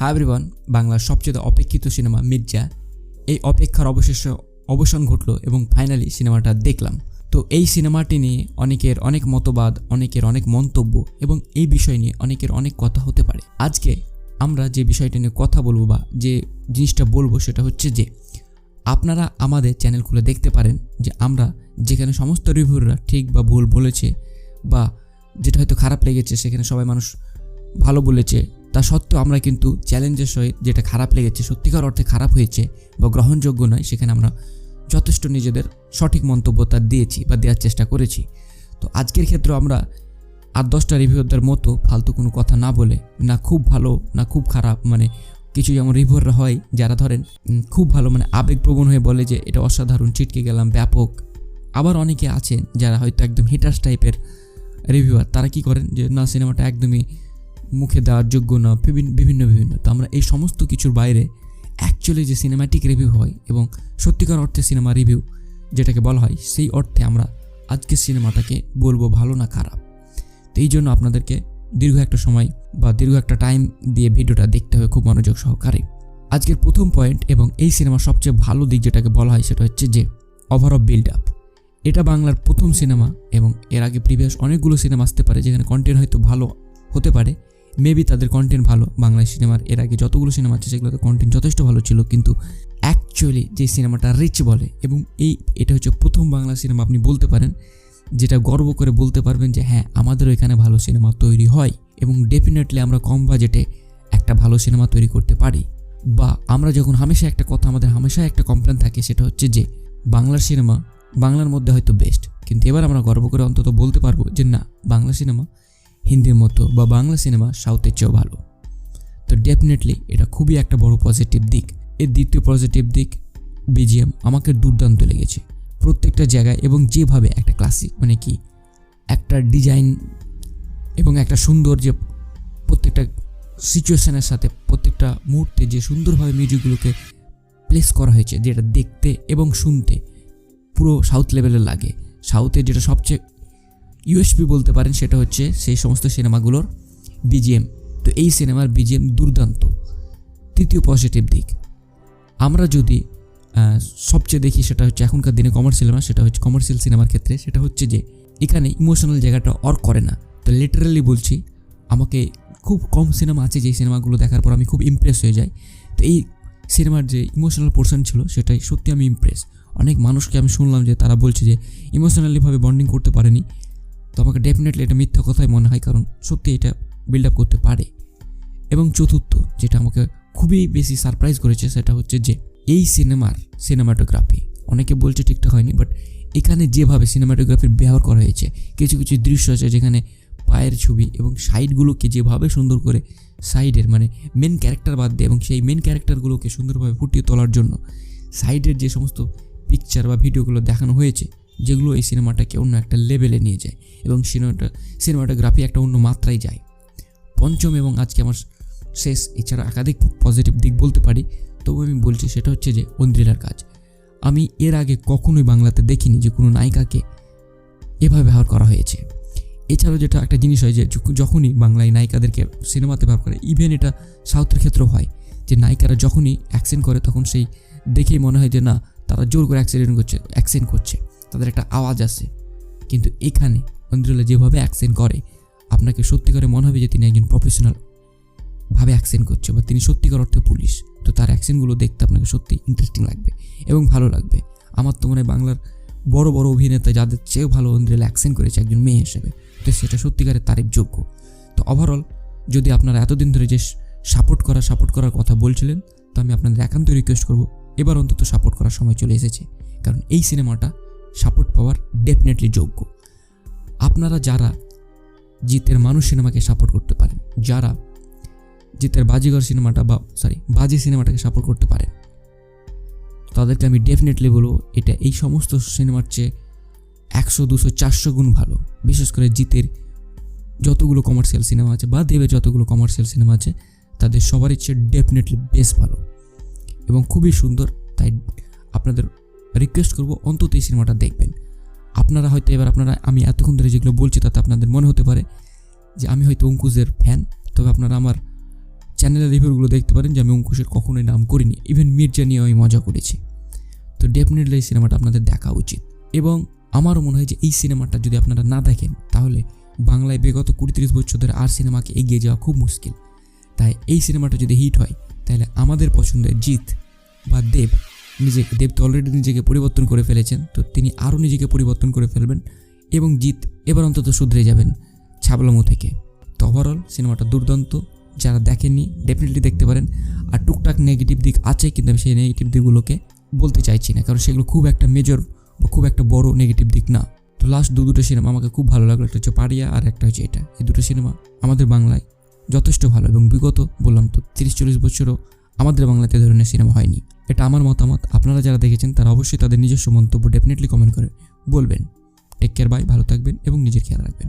Hi everyone, বাংলার সবচেয়ে অপেক্ষিত cinema Mirza, এই অপেক্ষার অবশেষে অবসান ঘটলো এবং ফাইনালি সিনেমাটা দেখলাম। তো এই সিনেমাটি নিয়ে অনেকের অনেক মতবাদ, অনেকের অনেক মন্তব্য এবং এই বিষয় নিয়ে অনেকের অনেক কথা হতে পারে। আজকে আমরা যে বিষয়টা নিয়ে কথা বলবো বা যে জিনিসটা বলবো সেটা হচ্ছে যে আপনারা আমাদের চ্যানেল খুলে দেখতে পারেন যে আমরা যেখানে সমস্ত রিভিউরা ঠিক বা ভুল বলেছে বা যেটা হয়তো খারাপ লেগেছে সেখানে সবাই মানুষ ভালো বলেছে, তা সত্ত্বেও আমরা কিন্তু চ্যালেঞ্জের সহিত যেটা খারাপ লেগেছে, সত্যিকার অর্থে খারাপ হয়েছে বা গ্রহণযোগ্য নয়, সেখানে আমরা যথেষ্ট নিজেদের সঠিক মন্তব্য তার দিয়েছি বা দেওয়ার চেষ্টা করেছি। তো আজকের ক্ষেত্রে আমরা 8-10টা রিভিউয়ারদের মতো ফালতু কোনো কথা না বলে, না খুব ভালো না খুব খারাপ, মানে কিছু যেমন রিভিউয়াররা হয় যারা ধরেন খুব ভালো মানে আবেগপ্রবণ হয়ে বলে যে এটা অসাধারণ, ছিটকে গেলাম, ব্যাপক। আবার অনেকে আছেন যারা হয়তো একদম হিটার্স টাইপের রিভিউয়ার, তারা কি করেন যে না সিনেমাটা একদমই মুখে দেওয়ার যোগ্য না, বিভিন্ন। তো আমরা এই সমস্ত কিছুর বাইরে অ্যাকচুয়ালি যে সিনেম্যাটিক রিভিউ হয় এবং সত্যিকার অর্থে সিনেমা রিভিউ যেটাকে বলা হয়, সেই অর্থে আমরা আজকের সিনেমাটাকে বলবো ভালো না খারাপ। তো এই জন্য আপনাদেরকে দীর্ঘ একটা সময় বা দীর্ঘ একটা টাইম দিয়ে ভিডিওটা দেখতে হবে খুব মনোযোগ সহকারে। আজকের প্রথম পয়েন্ট এবং এই সিনেমার সবচেয়ে ভালো দিক যেটাকে বলা হয় সেটা হচ্ছে যে ওভারঅল বিল্ড আপ। এটা বাংলার প্রথম সিনেমা এবং এর আগে প্রিভিয়াস অনেকগুলো সিনেমা আসতে পারে যেখানে কন্টেন্ট হয়তো ভালো হতে পারে, মেবি তাদের কন্টেন্ট ভালো। বাংলা সিনেমার এর আগে যতগুলো সিনেমা আছে সেগুলোতে কন্টেন্ট যথেষ্ট ভালো ছিল, কিন্তু অ্যাকচুয়ালি যে সিনেমাটা রিচ বলে এবং এটা হচ্ছে প্রথম বাংলা সিনেমা আপনি বলতে পারেন যেটা গর্ব করে বলতে পারবেন যে হ্যাঁ আমাদেরও এখানে ভালো সিনেমা তৈরি হয় এবং ডেফিনেটলি আমরা কম বাজেটে একটা ভালো সিনেমা তৈরি করতে পারি। বা আমরা যখন আমাদের হামেশা একটা কমপ্লেন থাকে সেটা হচ্ছে যে বাংলার সিনেমা বাংলার মধ্যে হয়তো বেস্ট, কিন্তু এবার আমরা গর্ব করে অন্তত বলতে পারবো যে না, বাংলা সিনেমা হিন্দির মতো বা বাংলা সিনেমা সাউথের চেয়েও ভালো। তো ডেফিনেটলি এটা খুবই একটা বড় পজিটিভ দিক। এর দ্বিতীয় পজিটিভ দিক বিজিএম আমাকে দুর্দান্ত লেগেছে প্রত্যেকটা জায়গায়, এবং যেভাবে একটা ক্লাসিক মানে কি একটা ডিজাইন এবং একটা সুন্দর যে প্রত্যেকটা সিচুয়েশনের সাথে প্রত্যেকটা মুহূর্তে যে সুন্দরভাবে মিউজিকগুলোকে প্লেস করা হয়েছে, যেটা দেখতে এবং শুনতে পুরো সাউথ লেভেলের লাগে। সাউথের যেটা সবচেয়ে ইউএসপি বলতে পারেন সেটা হচ্ছে সেই সমস্ত সিনেমাগুলোর বিজিএম। তো এই সিনেমার বিজিএম দুর্দান্ত। তৃতীয় পজিটিভ দিক আমরা যদি সবচেয়ে দেখি সেটা হচ্ছে এখনকার দিনে কমার্শিয়াল সিনেমার ক্ষেত্রে সেটা হচ্ছে যে এখানে ইমোশনাল জায়গাটা করে না। তো লিটারালি বলছি, আমাকে খুব কম সিনেমা আছে যেই সিনেমাগুলো দেখার পর আমি খুব ইমপ্রেস হয়ে যাই। তো এই সিনেমার যে ইমোশনাল পোর্শন ছিল সেটাই সত্যি আমি ইমপ্রেস। অনেক মানুষকে আমি শুনলাম যে তারা বলছে যে ইমোশনালিভাবে বন্ডিং করতে পারেনি। তো আমাকে ডেফিনেটলি এটা মিথ্যা কথাই মনে হয়, কারণ সত্যি এটা বিল্ড আপ করতে পারে। এবং চতুর্থ যেটা আমাকে খুবই বেশি সারপ্রাইজ করেছে সেটা হচ্ছে যে এই সিনেমার সিনেমাটোগ্রাফি অনেকে বলছে ঠিকঠাক হয়নি, বাট এখানে যেভাবে সিনেমাটোগ্রাফির ব্যবহার করা হয়েছে, কিছু দৃশ্য আছে যেখানে পায়ের ছবি এবং সাইডগুলোকে যেভাবে সুন্দর করে সাইডের মানে মেন ক্যারেক্টার বাদ দিয়ে এবং সেই মেন ক্যারেক্টারগুলোকে সুন্দরভাবে ফুটিয়ে তোলার জন্য সাইডের যে সমস্ত পিকচার বা ভিডিওগুলো দেখানো হয়েছে, যেগুলো এই সিনেমাটাকে অন্য একটা লেভেলে নিয়ে যায় এবং সিনেমাটোগ্রাফি একটা অন্য মাত্রায় যায়। পঞ্চম এবং আজকে আমার শেষ, এছাড়া একাধিক পজিটিভ দিক বলতে পারি, তবু আমি বলছি সেটা হচ্ছে যে ঐন্দ্রিলার কাজ। আমি এর আগে কখনোই বাংলাতে দেখিনি যে কোনো নায়িকাকে এভাবে ব্যবহার করা হয়েছে। এছাড়াও যেটা একটা জিনিস হয় যে যখনই বাংলায় নায়িকাদেরকে সিনেমাতে ব্যবহার করে, ইভেন এটা সাউথের ক্ষেত্রেও হয় যে নায়িকারা যখনই অ্যাকশন করে তখন সেই দেখেই মনে হয় যে না, তারা জোর করে অ্যাকশন করছে, তাদের একটা আওয়াজ আসে। কিন্তু এখানে ঐন্দ্রিলা যেভাবে অ্যাকশন করে আপনাকে সত্যিকারে মনে হবে যে তিনি একজন প্রফেশনাল ভাবে অ্যাকশন করছে বা তিনি সত্যিকার অর্থে পুলিশ। তো তার অ্যাকশনগুলো দেখতে আপনাকে সত্যি ইন্টারেস্টিং লাগবে এবং ভালো লাগবে। আমার তো মনে হয় বাংলার বড় অভিনেতা যাদের চেয়েও ভালো ঐন্দ্রিলা অ্যাকশন করেছে একজন মেয়ে হিসেবে, তো সেটা সত্যিকারের তারিফযোগ্য। তো ওভারঅল যদি আপনারা এতদিন ধরে যে সাপোর্ট করার কথা বলছিলেন, তো আমি আপনাদের একান্ত রিকোয়েস্ট করব এবার অন্তত সাপোর্ট করার সময় চলে এসেছে, কারণ এই সিনেমাটা সাপোর্ট পাওয়ার ডেফিনেটলি যোগ্য। আপনারা যারা জিতের মানুষ সিনেমাকে সাপোর্ট করতে পারেন, যারা জিতের বাজি সিনেমাটাকে সাপোর্ট করতে পারেন, তাদেরকে আমি ডেফিনেটলি বলবো এটা এই সমস্ত সিনেমার চেয়ে 100, 200, 400 গুণ ভালো। বিশেষ করে জিতের যতগুলো কমার্শিয়াল সিনেমা আছে বা দেবের যতগুলো কমার্শিয়াল সিনেমা আছে তাদের সবারই চেয়ে ডেফিনেটলি বেস্ট ভালো এবং খুবই সুন্দর। তাই আপনাদের রিকোয়েস্ট করবো অন্তত এই সিনেমাটা দেখবেন। আপনারা হয়তো আমি এতক্ষণ ধরে যেগুলো বলছি তাতে আপনাদের মনে হতে পারে যে আমি হয়তো অঙ্কুশের ফ্যান, তবে আপনারা আমার চ্যানেলের রিভিউগুলো দেখতে পারেন যে আমি অঙ্কুশের কখনোই নাম করিনি, ইভেন মির্জা নিয়ে আমি মজা করেছি। তো ডেফিনেটলি এই সিনেমাটা আপনাদের দেখা উচিত। এবং আমারও মনে হয় যে এই সিনেমাটা যদি আপনারা না দেখেন তাহলে বাংলায় বিগত 20-30 বছর ধরে আর সিনেমাকে এগিয়ে যাওয়া খুব মুশকিল। তাই এই সিনেমাটা যদি হিট হয় তাহলে আমাদের পছন্দের জিৎ বা দেব তো অলরেডি নিজেকে পরিবর্তন করে ফেলেছেন, তো তিনি আরও নিজেকে পরিবর্তন করে ফেলবেন এবং জিৎ এবার অন্তত শুধরে যাবেন ছাবলামো থেকে। তো ওভারঅল সিনেমাটা দুর্দান্ত, যারা দেখেননি ডেফিনেটলি দেখতে পারেন। আর টুকটাক নেগেটিভ দিক আছে, কিন্তু আমি সেই নেগেটিভ দিকগুলোকে বলতে চাইছি না, কারণ সেগুলো খুব একটা মেজর বা খুব একটা বড় নেগেটিভ দিক না। তো লাস্ট দুটো সিনেমা আমাকে খুব ভালো লাগলো, একটা হচ্ছে পারিয়া আর একটা হচ্ছে এটা। এই দুটো সিনেমা আমাদের বাংলায় যথেষ্ট ভালো, এবং বিগত বললাম তো 30-40 বছরও আমাদের বাংলাতে ধরনের সিনেমা হয়নি। এটা আমার মতামত। আপনারা যারা দেখেছেন তারা অবশ্যই তাদের নিজস্ব মন্তব্য ডেফিনেটলি কমেন্ট করে বলবেন। টেক কেয়ার, বাই, ভালো থাকবেন এবং নিজের খেয়াল রাখবেন।